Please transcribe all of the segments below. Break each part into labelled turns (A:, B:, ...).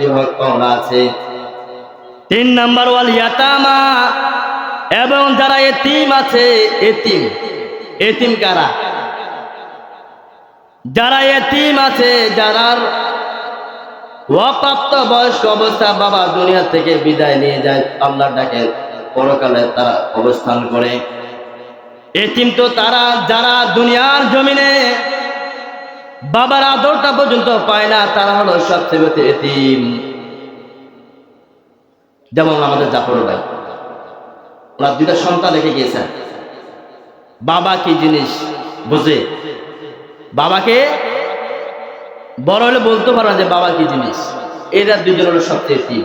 A: 7টি হক পাওনা আছে। 3 নাম্বার ওয়াল ইয়াতামা, এবং যারা এতিম আছে, এতিম কারা? যারা এতিম আছে, যারা অপ্রাপ্ত বয়স্ক অবস্থা বাবা দুনিয়া থেকে বিদায় নিয়ে যায়, আল্লাহ ডাকে পরকালে তারা অবস্থান করে। এতিম তো তারা যারা দুনিয়ার জমিনে বাবার আদরটা পর্যন্ত পায় না, তারা হলো সবচেয়ে বেশি এতিম। যেমন আমাদের জাফর ভাই, ওনার 2টা সন্তান রেখে গিয়েছেন। বাবা কি জিনিস বুঝে, বাবাকে বড় হলে বলতে পারো যে বাবা কি জিনিস। এরা 2জন হলো সবচেয়ে এতিম।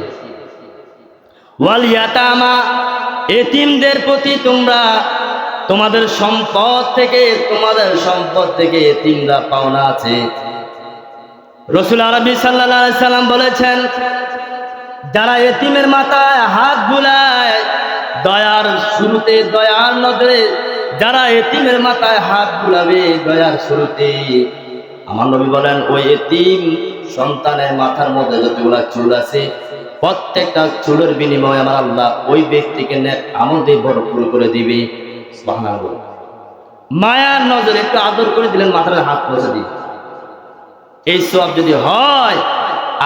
A: ওয়াল ইয়াতামা, এতিমদের প্রতি তোমরা তোমাদের সম্পদ থেকে এতিমরা পাওনা আছে। রাসূল আরবি সাল্লাল্লাহু আলাইহি সাল্লাম বলেছেন, যারা এতিমের মাথায় হাত বুলায়, দয়ার শুরুতে, দয়ার নজরে যারা এতিমের মাথায় হাত বুলাবে দয়ার শুরুতে, আমার নবী বলেন ওই এতিম সন্তানের মাথার মধ্যে যতগুলা চুল আছে, প্রত্যেকটা চুলের বিনিময়ে আমার আল্লাহ ওই ব্যক্তিকে নেক আমল দিয়ে ভরপুর করে দিবে। সুবহানাল্লাহ। মায়ার নজরে একটু আদর করে দিলেন, মাথায় হাত বসে দিন, এই সওয়াব যদি হয়।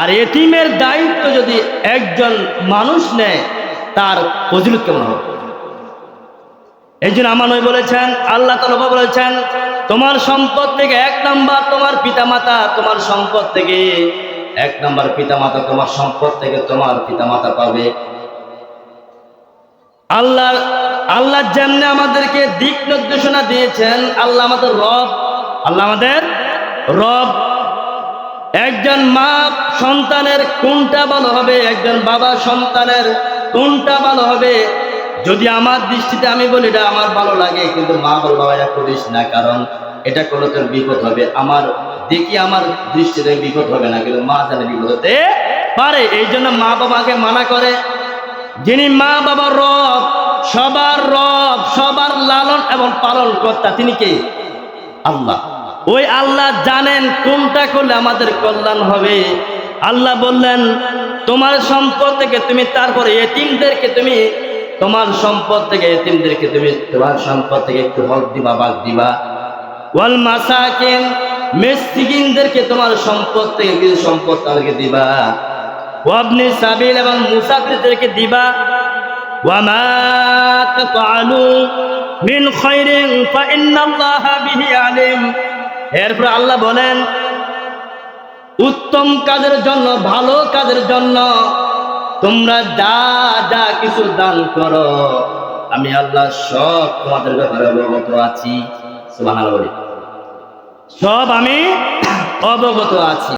A: আর এতিমের দায়িত্ব যদি একজন মানুষ নেয়, তার ফজিলত কেমন হবে? এই জন্য আমার নবী বলেছেন, আল্লাহ তাআলা বলেছেন, তোমার সম্পদ থেকে 1 নাম্বার তোমার পিতামাতা, তোমার সম্পদ থেকে 1 নাম্বার পিতামাতা, তোমার সম্পদ থেকে তোমার পিতামাতা পাবে। আল্লাহ যেমনি আমাদেরকে দিক নির্দেশনা দিয়েছেন, আল্লাহ আমাদের রব। একজন মা সন্তানের কোনটা ভালো হবে, একজন বাবা সন্তানের কোনটা ভালো হবে, যদি আমার দৃষ্টিতে আমি বলি এটা আমার ভালো লাগে, কিন্তু মা বল বাবা এটা করিস না, কারণ এটা করলে তোর বিপদ হবে। আমার দৃষ্টিতে বিপদ হবে না, কিন্তু মা জানে বিপদ হতে পারে। এই জন্য মা বাবাকে মানা করে। যিনি মা বাবার রব, সবার লালন এবং পালন কর্তা, তিনি কে? আল্লাহ। ওই আল্লাহ জানেন কোনটা করলে আমাদের কল্যাণ হবে। আল্লাহ বললেন, তোমার সম্পদ থেকে তুমি তারপরে এতিমদেরকে তুমি তোমার সম্পদ থেকে একটু হক দিবা, ভাগ দিবা। ওয়াল মাসাকিন, মিসকিনদেরকে তোমার সম্পদ থেকে কিছু সম্পদ তাদেরকে দিবা। ওয়াবনি সাবিল, এবং মুসাফিরদেরকে দিবা। ওয়া মা তাফআলু মিন খায়রিন ফাইন্নাল্লাহা বিহি আলিম। এরপর আল্লাহ বলেন, উত্তম কাজের জন্য, ভালো কাজের জন্য তোমরা যা কিছু দান করো, আমি আল্লাহ সব তোমাদের ব্যাপারে অবগত আছি। সুবহানাল্লাহ। সব আমি অবগত আছি।